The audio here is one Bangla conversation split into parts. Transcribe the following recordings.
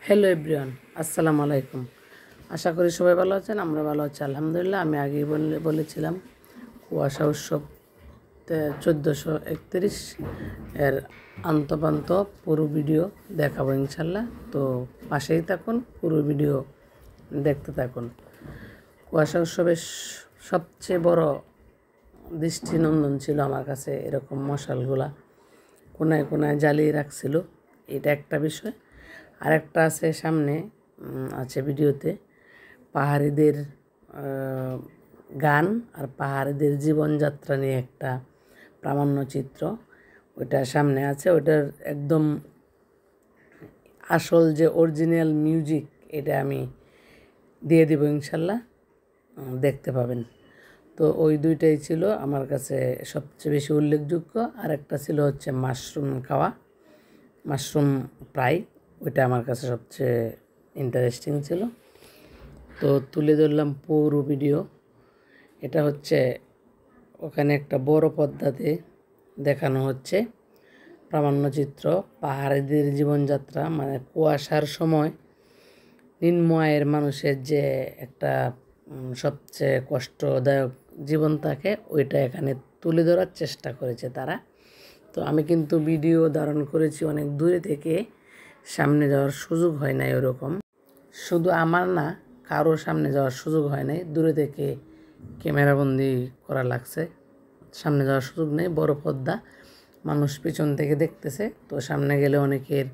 হ্যালো এভরিওয়ান, আসসালামু আলাইকুম। আশা করি সবাই ভালো আছেন। আমরা ভালো আছি আলহামদুলিল্লাহ। আমি আগেই বলেছিলাম কুয়াশা উৎসব 1431 এর আন্তপান্ত পুরো ভিডিও দেখাবো ইনশাল্লাহ। তো পাশেই থাকুন, পুরো ভিডিও দেখতে থাকুন। কুয়াশা উৎসবের সবচেয়ে বড় দৃষ্টিনন্দন ছিল আমার কাছে এরকম মশালগুলা কোনায় কোনায় জ্বালিয়ে রাখছিল, এটা একটা বিষয়। আরেকটা আছে সামনে আছে ভিডিওতে পাহাড়িদের গান আর পাহাড়িদের জীবনযাত্রা নিয়ে একটা প্রামাণ্যচিত্র, ওইটা সামনে আছে। ওইটার একদম আসল যে অরিজিনাল মিউজিক এটা আমি দিয়ে দিব ইনশাল্লাহ, দেখতে পাবেন। তো ওই দুইটাই ছিল আমার কাছে সবচেয়ে বেশি উল্লেখযোগ্য। আর একটা ছিল হচ্ছে মাশরুম খাওয়া, মাশরুম ফ্রাই, ওইটা আমার কাছে সবচেয়ে ইন্টারেস্টিং ছিল। তো তুলে ধরলাম পুরো ভিডিও। এটা হচ্ছে ওখানে একটা বড় পর্দাতে দেখানো হচ্ছে প্রামাণ্যচিত্র পাহাড়িদের জীবনযাত্রা, মানে কুয়াশার সময় নিম্ন আয়ের মানুষের যে একটা সবচেয়ে কষ্টদায়ক জীবন থাকে, ওইটা এখানে তুলে ধরার চেষ্টা করেছে তারা। তো আমি কিন্তু ভিডিও ধারণ করেছি অনেক দূরে থেকে, সামনে যাওয়ার সুযোগ হয় নাই ওরকম। শুধু আমার না, কারো সামনে যাওয়ার সুযোগ হয় নাই, দূরে থেকে ক্যামেরাবন্দি করা লাগছে। সামনে যাওয়ার সুযোগ নেই, বড় পর্দা, মানুষ পিছন থেকে দেখতেছে। তো সামনে গেলে অনেকের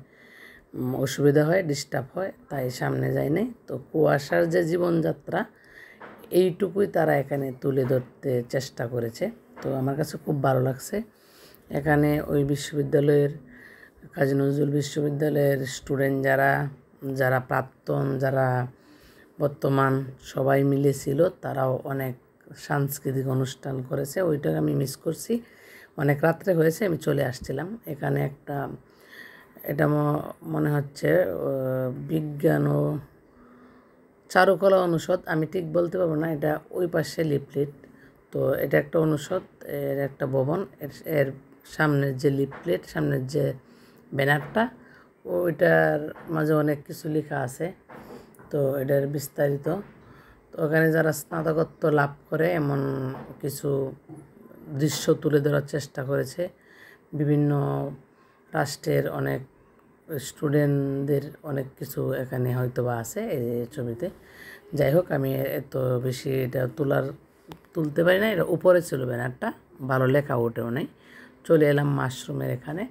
অসুবিধা হয়, ডিস্টার্ব হয়, তাই সামনে যায় নাই। তো কুয়াশার যে জীবনযাত্রা এইটুকুই তারা এখানে তুলে ধরতে চেষ্টা করেছে। তো আমার কাছে খুব ভালো লাগছে। এখানে ওই বিশ্ববিদ্যালয়ের, কাজী নজরুল বিশ্ববিদ্যালয়ের স্টুডেন্ট যারা যারা প্রাক্তন, যারা বর্তমান, সবাই মিলে ছিল। তারাও অনেক সাংস্কৃতিক অনুষ্ঠান করেছে, ওইটা আমি মিস করছি। অনেক রাত্রে হয়েছে, আমি চলে আসছিলাম। এখানে একটা, এটা মনে হচ্ছে বিজ্ঞান ও চারুকলা অনুষদ, আমি ঠিক বলতে পারবো না, এটা ওই পাশে লিফলেট। তো এটা একটা অনুষদ, এর একটা ভবন, এর সামনের যে লিফলেট, সামনের যে ব্যানারটা, ওইটার মাঝে অনেক কিছু লেখা আছে। তো এটার বিস্তারিত, তো ওখানে যারা স্নাতকোত্তর লাভ করে এমন কিছু দৃশ্য তুলে ধরার চেষ্টা করেছে। বিভিন্ন রাষ্ট্রের অনেক স্টুডেন্টদের অনেক কিছু এখানে হয়তো বা আছে এই ছবিতে। যাই হোক, আমি এত বেশি এটা তুলতে পারি না। এটা উপরে ছিল ব্যানারটা, ভালো লেখা ওঠেও নাই। চলে এলাম মাশরুমের এখানে।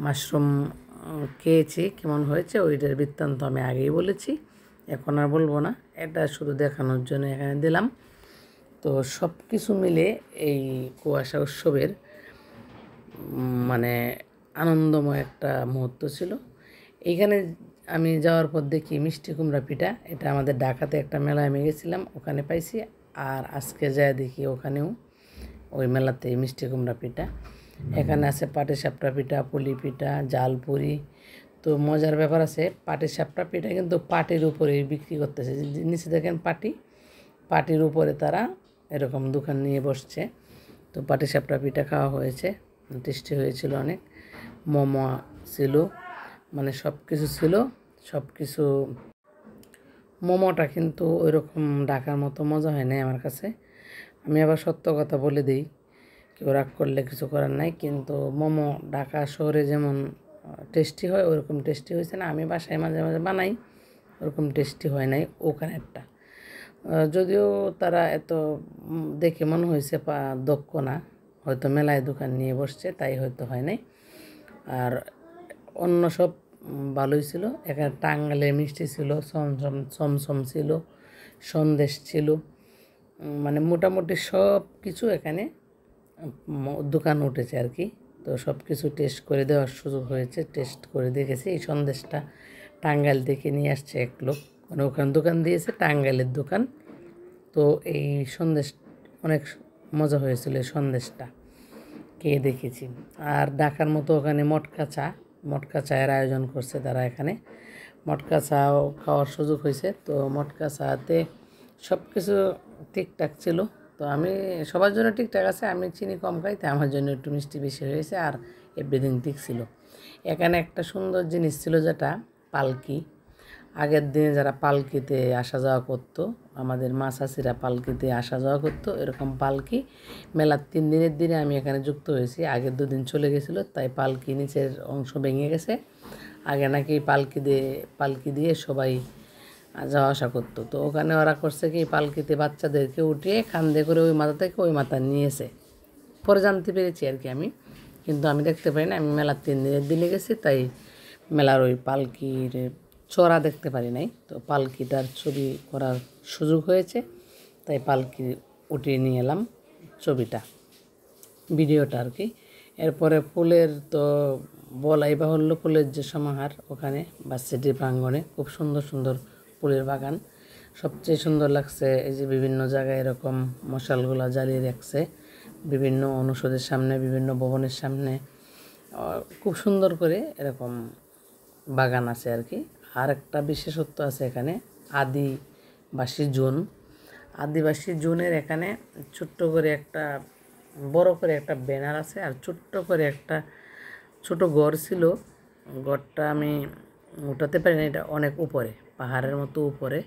মাশরুম খেয়েছি, কেমন হয়েছে ওইটার বৃত্তান্ত আমি আগেই বলেছি, এখন আর বলবো না। এটা শুধু দেখানোর জন্য এখানে দিলাম। তো সব কিছু মিলে এই কুয়াশা উৎসবের মানে আনন্দময় একটা মুহূর্ত ছিল। এইখানে আমি যাওয়ার পর দেখি মিষ্টি কুমড়া পিঠা, এটা আমাদের ঢাকাতে একটা মেলায় আমি গেছিলাম, ওখানে পাইছি। আর আজকে যায় দেখি ওখানেও ওই মেলাতে মিষ্টি কুমড়া পিঠা। এখানে আছে পাটিসাপটা পিঠা, পুলি পিঠা, জালপুরি। তো মজার ব্যাপার আছে, পাটিসাপটা পিঠা কিন্তু পাটির উপরে বিক্রি করতেছে। নিচে দেখেন পাটির উপরে তারা এরকম দোকান নিয়ে বসছে। তো পাটিসাপটা পিঠা খাওয়া হয়েছে, টেস্টি হয়েছিল অনেক। মোমো ছিল, মানে সব কিছু ছিল, সব কিছু। মোমোটা কিন্তু ওই রকম ঢাকার মতো মজা হয় নাই আমার কাছে। আমি আবার সত্য কথা বলে দিই, কেউ রাগ করলে কিছু করার নাই। কিন্তু মোমো ঢাকা শহরে যেমন টেস্টি হয় ওরকম টেস্টি হয়েছে না। আমি বাসায় মাঝে মাঝে বানাই, ওরকম টেস্টি হয় নাই ওখানেরটা। যদিও তারা এত দেখে মনে হয়েছে দক্ষ না, হয়তো মেলায় দোকান নিয়ে বসছে তাই হয়তো হয় নাই। আর অন্য সব ভালোই ছিল। এখানে টাঙ্গালের মিষ্টি ছিল, সমসম ছিল, সন্দেশ ছিল, মানে মোটামুটি সব কিছু এখানে দোকান উঠেছে আর কি। তো সব কিছু টেস্ট করে দেওয়ার সুযোগ হয়েছে, টেস্ট করে দেখেছি। এই সন্দেশটা টাঙ্গাইল থেকে নিয়ে আসছে এক লোক, মানে ওখানে দোকান দিয়েছে, টাঙ্গাইলের দোকান। তো এই সন্দেশ অনেক মজা হয়েছিল, এই সন্দেশটা খেয়ে দেখেছি। আর ঢাকার মতো ওখানে মটকা চায়ের আয়োজন করছে তারা এখানে, মটকা চাও খাওয়ার সুযোগ হয়েছে। তো মটকা চাতে সব কিছু ঠিকঠাক ছিল। তো আমি সবার জন্য ঠিকঠাক আছে, আমি চিনি কম খাই, তাই আমার জন্য একটু মিষ্টি বেশি হয়েছে। আর এভরিথিং ঠিক ছিল। এখানে একটা সুন্দর জিনিস ছিল, যেটা পালকি। আগের দিনে যারা পালকিতে আসা যাওয়া করতো, আমাদের মা চাচিরা পালকিতে আসা যাওয়া করতো, এরকম পালকি মেলার 3 দিনের দিনে আমি এখানে যুক্ত হয়েছি। আগের 2 দিন চলে গেছিলো, তাই পালকি নিচের অংশ ভেঙে গেছে। আগে নাকি পালকি দিয়ে সবাই যাওয়া আসা করতো। তো ওখানে ওরা করছে কি, পালকিতে বাচ্চাদেরকে উঠিয়ে কান্দে করে ওই মাথা থেকে ওই মাথা নিয়েছে। পরে জানতে পেরেছি আর কি আমি, কিন্তু আমি দেখতে পাই না, আমি মেলার 3 দিনের দিনে গেছি, তাই মেলার ওই পালকির চড়া দেখতে পারি নাই। তো পালকিটার ছবি করার সুযোগ হয়েছে, তাই পালকি উঠিয়ে নিয়ে এলাম ভিডিওটা আর কি। এরপরে ফুলের তো বলাই বাহুল্য, ফুলের যে সমাহার ওখানে ভার্সিটির প্রাঙ্গণে খুব সুন্দর সুন্দর ফুলের বাগান। সবচেয়ে সুন্দর লাগছে এই যে বিভিন্ন জায়গায় এরকম মশালগুলা জ্বালিয়ে রাখছে, বিভিন্ন অনুষদের সামনে, বিভিন্ন ভবনের সামনে খুব সুন্দর করে এরকম বাগান আছে আর কি। আর একটা বিশেষত্ব আছে এখানে, আদিবাসী জোনের এখানে ছোট্ট করে একটা, বড় করে একটা ব্যানার আছে, আর ছোট্ট করে একটা ছোট ঘর ছিল। ঘরটা আমি উঠাতে পারি না, এটা অনেক উপরে, পাহাড়ের মতো উপরে,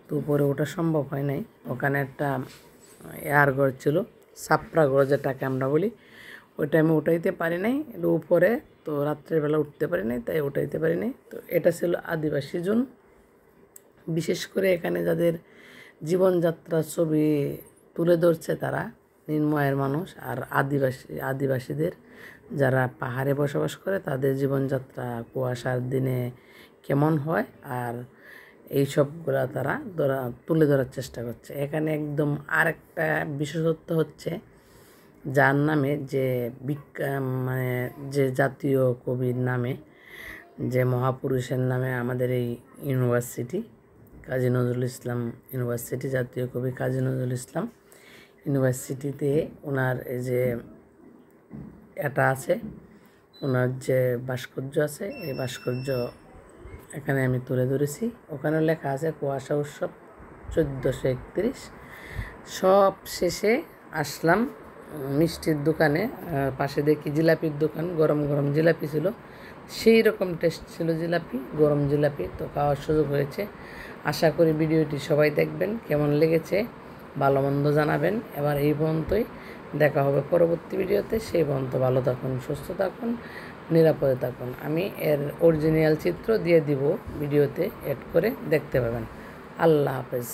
তো উপরে ওঠা সম্ভব হয় নাই। ওখানে একটা এয়ার ঘর ছিল, সাপড়া ঘর যেটাকে আমরা বলি, ওইটা আমি উঠাইতে পারি নাই, এটা উপরে, তো রাত্রেবেলা উঠতে পারি নাই, তাই উঠাইতে পারি নাই। তো এটা ছিল আদিবাসী জোন। বিশেষ করে এখানে যাদের জীবনযাত্রার ছবি তুলে ধরছে তারা নিম্নআয়ের মানুষ, আর আদিবাসীদের যারা পাহাড়ে বসবাস করে তাদের জীবনযাত্রা কুয়াশার দিনে কেমন হয়, আর এই সবগুলা তারা তুলে ধরার চেষ্টা করছে এখানে। একদম আরেকটা বিশেষত্ব হচ্ছে, যার নামে যে মানে যে জাতীয় কবির নামে, যে মহাপুরুষের নামে আমাদের এই ইউনিভার্সিটি, কাজী নজরুল ইসলাম ইউনিভার্সিটি, জাতীয় কবি কাজী নজরুল ইসলাম ইউনিভার্সিটিতে ওনার এই যে এটা আছে, ওনার যে ভাস্কর্য আছে, এই ভাস্কর্য এখানে আমি তুলে ধরেছি। ওখানে লেখা আছে কুয়াশা উৎসব 1431। সব শেষে আসলাম মিষ্টির দোকানে, পাশে দেখি জিলাপির দোকান, গরম গরম জিলাপি ছিল, সেই রকম টেস্ট ছিল জিলাপি, গরম জিলাপি, তো খাওয়ার সুযোগ হয়েছে। আশা করি ভিডিওটি সবাই দেখবেন, কেমন লেগেছে ভালো মন্দ জানাবেন। এবার এই পর্যন্তই, দেখা হবে পরবর্তী ভিডিওতে। সেই পর্যন্ত ভালো থাকুন, সুস্থ থাকুন, নিরাপদে থাকুন। আমি এর অরিজিনাল চিত্র দিয়ে দিব ভিডিওতে, অ্যাড করে দেখতে পাবেন। আল্লাহ হাফেজ।